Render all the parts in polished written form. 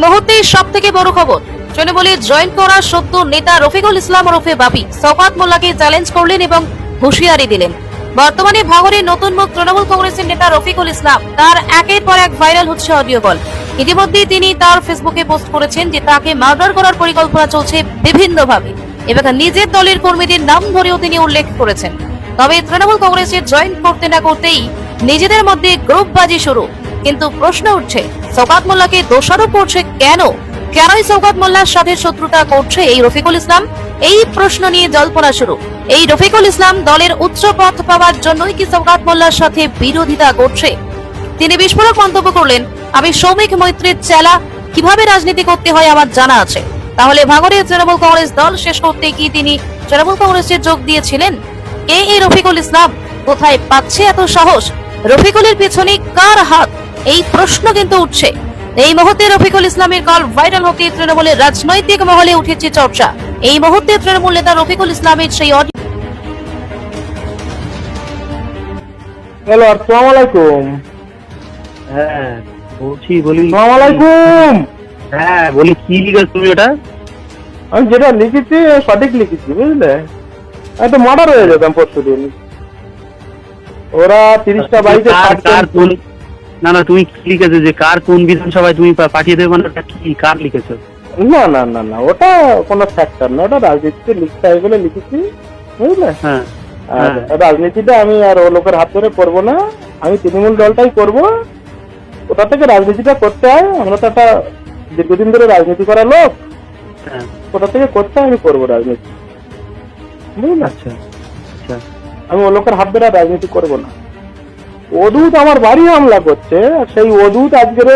মুহূর্তে সব থেকে বড় খবর, তৃণমূলে জয়েন করা সদ্য নেতা রফিকুল ইসলাম ওরফে বাপি শওকত মোল্লাকে চ্যালেঞ্জ করলেন এবং হুঁশিয়ারি দিলেন। বর্তমানে ভাঙড়ের নতুন মুখ তৃণমূল কংগ্রেসের নেতা রফিকুল ইসলাম, তার একের পর এক ভাইরাল হচ্ছে অডিও কল। ইতিমধ্যে তিনি তার ফেসবুকে পোস্ট করেছেন যে তাকে মার্ডার করার পরিকল্পনা চলছে বিভিন্নভাবে এবং নিজের দলের কর্মীদের নাম ধরেও তিনি উল্লেখ করেছেন। তবে তৃণমূল কংগ্রেসে জয়েন করতে না করতেই নিজেদের মধ্যে গ্রুপবাজি শুরু। কিন্তু প্রশ্ন উঠছে, শওকত মোল্লাকে দোষারোপ করছে কেনই শওকত মোল্লার সাথে শত্রুতা করছে এই রফিকুল ইসলাম? এই প্রশ্ন নিয়ে জল্পনা শুরু। এই রফিকুল ইসলাম দলের উচ্চ পদ পাওয়ার জন্যই কি শওকত মোল্লার সাথে বিরোধিতা করছে? তিনি বিস্ফোরক মন্তব্য করলেন, আমি সৌমিক মৈত্রের চেলা, কিভাবে রাজনীতি করতে হয় আমার জানা আছে। তাহলে ভাঙড়ের তৃণমূল কংগ্রেস দল শেষ করতে কি তিনি তৃণমূল কংগ্রেসে যোগ দিয়েছিলেন? এই রফিকুল ইসলাম কোথায় পাচ্ছে এত সাহস? রফিকুলের পেছনে কার হাত? এই প্রশ্ন কিন্তু উঠছে। এই মুহূর্তে রফিকুল ইসলামের কল ভাইরাল হতে তৃণমূলের রাজনৈতিক মহলে উঠেছে চর্চা। এই মুহূর্তে তৃণমূল নেতা রফিকুল ইসলামের সেই অডিও। হ্যালো, আসসালামু আলাইকুম। হ্যাঁ বলি আসসালামু আলাইকুম। হ্যাঁ বলি, কি লিখেছ তুমি ওটা? আমি যেটা লিখেছি সঠিক লিখেছি, বুঝলে? আমি তো মার্ডার হয়ে যেতাম পরশু দিন। ওরা 30টা বাইকে না না, তুমি কি লিখেছো যে কার কোন বিধানসভায় তুমি পাঠিয়ে দেবে, মানে ওটা কি কার লিখেছো? না না না না, ওটা কোনো ফ্যাক্টর না, ওটা রাজনীতিতে লিখতে হয় বলে লিখেছি, বুঝলে? হ্যাঁ, আর রাজনীতিটা আমি আর ও লোকের হাত ধরে করবো না, আমি তৃণমূল দলটাই করব। ওটা থেকে রাজনীতিটা করতে হয়, আমরা তো একটা দীর্ঘদিন ধরে রাজনীতি করা লোক, ওটা থেকে করতে হয়, আমি করবো রাজনীতি, বুঝলে? আচ্ছা আচ্ছা, আমি ও লোকের হাত ধরে রাজনীতি করবো না। অদূত আমার বাড়ি হামলা করছে, আর সেই অদূত আজকের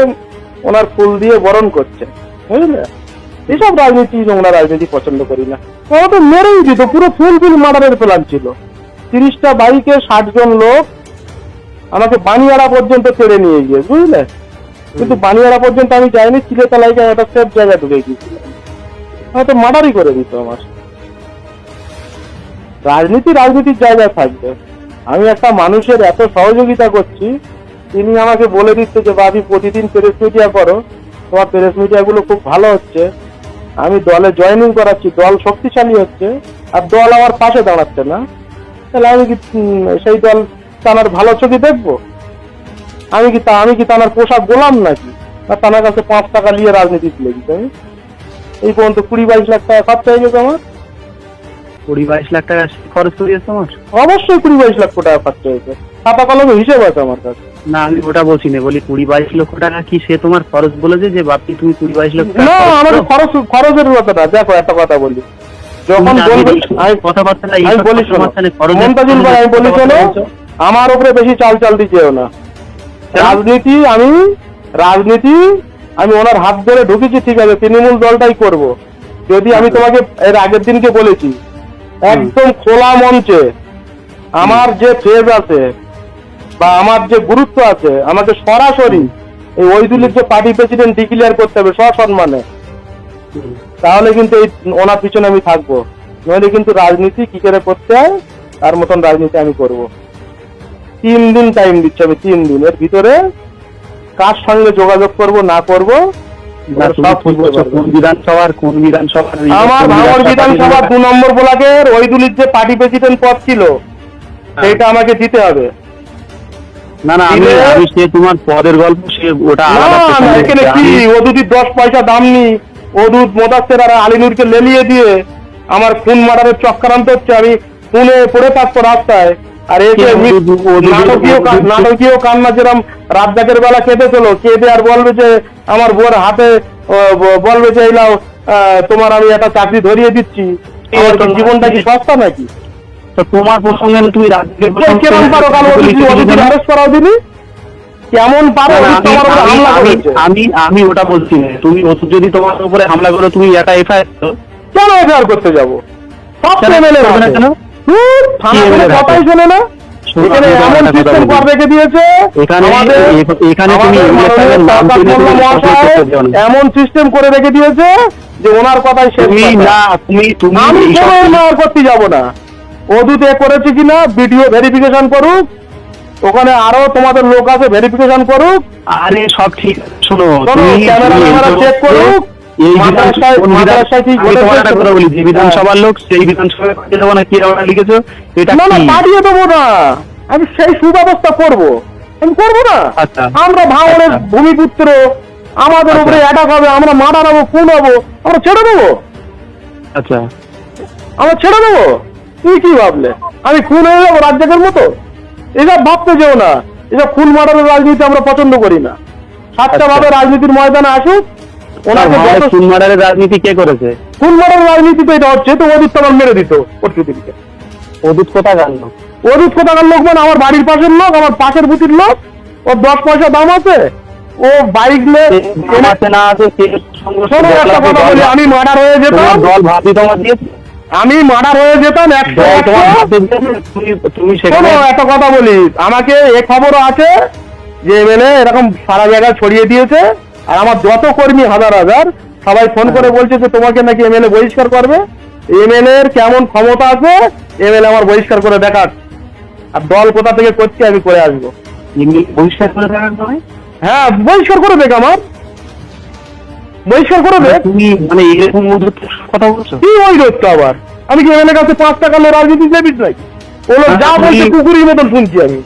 ওনার ফুল দিয়ে বরণ করছে, বুঝলে? এসব রাজনীতি, নোংরা রাজনীতি পছন্দ করি না। ওরা তো মেরেই দিত, পুরো ফুল মার্ডারের প্ল্যান ছিল। 30টা বাইকে 60 জন লোক আমাকে বানিয়াড়া পর্যন্ত ছেড়ে নিয়ে গিয়ে, বুঝলে? কিন্তু বানিয়াড়া পর্যন্ত আমি যাইনি, চিলেতলায় একটা সেফ জায়গায় ঢুকে গিয়েছিলাম। হয়তো মার্ডারই করে দিত আমার। রাজনীতির জায়গায় থাকবে। আমি একটা মানুষের এত সহযোগিতা করছি, তিনি আমাকে বলে দিচ্ছে যে বাবি প্রতিদিন প্রেস মিডিয়া করো, তোমার প্রেস মিডিয়া গুলো খুব ভালো হচ্ছে, আমি দলে জয়েনিং করাচ্ছি, দল শক্তিশালী হচ্ছে, আর দল আমার পাশে দাঁড়াচ্ছে না। তাহলে আমি কি সেই দল তার ভালো চোখে দেখবো? আমি কি তার পোশাক গোলাম নাকি? আর তার কাছে 5 টাকা নিয়ে রাজনীতি লেগেছি আমি? এই পর্যন্ত 20-22 লাখ টাকা খরচা হয়ে গেছে আমার। 20-22 লাখ টাকা খরচ করিয়েছে তোমার? অবশ্যই 20-22 লক্ষ টাকা খরচা হয়েছে, খাতা কলমে হিসেব আছে আমার কাছে। না, আমি ওটা বলছি না, বলি 20-22 লক্ষ টাকা কি সে তোমার খরচ বলেছে যে বাপি তুমি 20-22 লক্ষ টাকা? না, আমাদের খরচের কথাটা দেখো, একটা কথা বলি, যখন আমি কথাবার্তা আমি বলি মমতাজুল ভাই, আমি বলি শোনো, আমার উপরে বেশি চাল দিচ্ছেও না। রাজনীতি আমি ওনার হাত ধরে ঢুকেছি, ঠিক আছে, তৃণমূল দলটাই করব। যদি আমি তোমাকে এর আগের দিনকে বলেছি, একদম খোলা মঞ্চে আমার যে ফেজ আছে বা আমার যে গুরুত্ব আছে, আমাকে সরাসরি এই ওইদুলের যে পার্টি প্রেসিডেন্ট ডিক্লেয়ার করতে হবে সসম্মানে, তাহলে কিন্তু এই ওনার পিছনে আমি থাকবো। নইলে কিন্তু রাজনীতি কি করে করতে হয় তার মতন রাজনীতি আমি করব। 3 দিন টাইম দিচ্ছি আমি, 3 দিনের ভিতরে কার সঙ্গে যোগাযোগ করব না করব কোন বিধানসভার আমার ভাঙড় বিধানসভার 2 নম্বর ব্লকের ওইদুলির যে পার্টি প্রেসিডেন্ট পদ ছিল সেটা আমাকে দিতে হবে। না না, আমি সে তোমার পদের গল্প, সে ওটা এখানে কি ওদুদির 10 পয়সা দাম নি, ওদুদ মোদাস্সের আর আলিনুরকে লেলিয়ে দিয়ে আমার খুন মার্ডারের চক্রান্ত হচ্ছে, আমি খুনে পড়ে থাকবো রাস্তায়। আর এই নাটকীয় কান্না, যেরকম রাজ্জাকের বেলা কেঁদেছিল, কেঁদে আর বলবে যে আমার বোর হাতে, বলবে যে এইলাও তোমার আমি একটা চাকরি ধরিয়ে দিচ্ছি। জীবনটা কি সস্তা নাকি? তোমার প্রসঙ্গে তুমি কেমন পারো অ্যারেস্ট করাও দিনি, কেমন পারো? আমি ওটা বলছি না, তুমি যদি তোমার উপরে হামলা করো তুমি একা এফআইআর কেন এফআইআর করতে যাবো? সব এমএলএ কেন কথাই শোনে না, এখানে এমন সিস্টেম করে রেখে দিয়েছে, এমন সিস্টেম করে রেখে দিয়েছে যে ওনার কথাই শেষ। আমি করতে যাবো না। অদূত করেছে কিনা ভিডিও ভেরিফিকেশন করুক, ওখানে আরো তোমাদের লোক আছে, ভেরিফিকেশন করুক, আরে সব ঠিক আছে, শোনো শোনো, ক্যামেরা চেক করুক। এই মাদ্রাসায় কি আমি তোমার একটা কথা বলি, যে বিধানসভার লোক সেই বিধানসভায় পাঠিয়ে দেবো না, কি রকম লিখেছো এটা না না কি? পাঠিয়ে দেবো না, আমি সেই সুব্যবস্থা করব, আমি করবো না। আচ্ছা। আমরা ভাঙনের আচ্ছা। ভূমিপুত্র, আমাদের আচ্ছা। উপরে অ্যাটাক হবে, আমরা মারা নেবো, খুন হবো, আমরা ছেড়ে দেবো? আচ্ছা, আমরা ছেড়ে দেবো? তুই কি ভাবলে আমি খুন হয়ে যাবো রাজ্জাকের মতো? এসব ভাবতে যেও না, এসব খুন মারানোর রাজনীতি আমরা পছন্দ করি না। সাতটা ভাবে রাজনীতির ময়দানে আসুক, ওনাকে যত খুন মার্ডারের রাজনীতি কে করেছে? খুন মারানোর রাজনীতি তো এটা হচ্ছে, তো ওদিক তো আমার মেরে দিত পরশুদিনকে। অদূত কথা জানলো, ওদিক কোথাকার লোক মানে আমার বাড়ির পাশের লোক, আমার পাশের বুথির লোক, ওর 10 পয়সা দাম আছে, ও বাইক আছে না আছে শোনো একটা কথা বলি, আমি মার্ডার হয়ে যেতাম, দল ভাবি তোমার দিয়েছে, আমি মার্ডার হয়ে যেতাম 100 দল তোমার ভাবতে দিয়েছে, তুমি সেখানে শোনো একটা কথা বলি, আমাকে এ খবরও আছে যে এমএলএ এরকম সারা জায়গায় ছড়িয়ে দিয়েছে, আর আমার যত কর্মী হাজার হাজার সবাই ফোন করে বলছে যে তোমাকে নাকি এমএলএ বহিষ্কার করবে। এমএলএ এর কেমন ক্ষমতা আছে এমএলএ আমার বহিষ্কার করে দেখাক, আর দল কোথা থেকে করছে আমি করে আসবো। এমনি বহিষ্কার করে দেওয়ার নয়, হ্যাঁ বহিষ্কার করে দেখ, আমার বহিষ্কার করে দে। তুমি মানে এরকম অদূতের কথা বলছো? কি ওই রোধটা আবার? আমি কি এমএলএ কাছে 5 টাকা রাজনীতি দেবিস নাকি? ও লোক যা তুমি- বলছে কুকুরের মতন শুনছি আমি।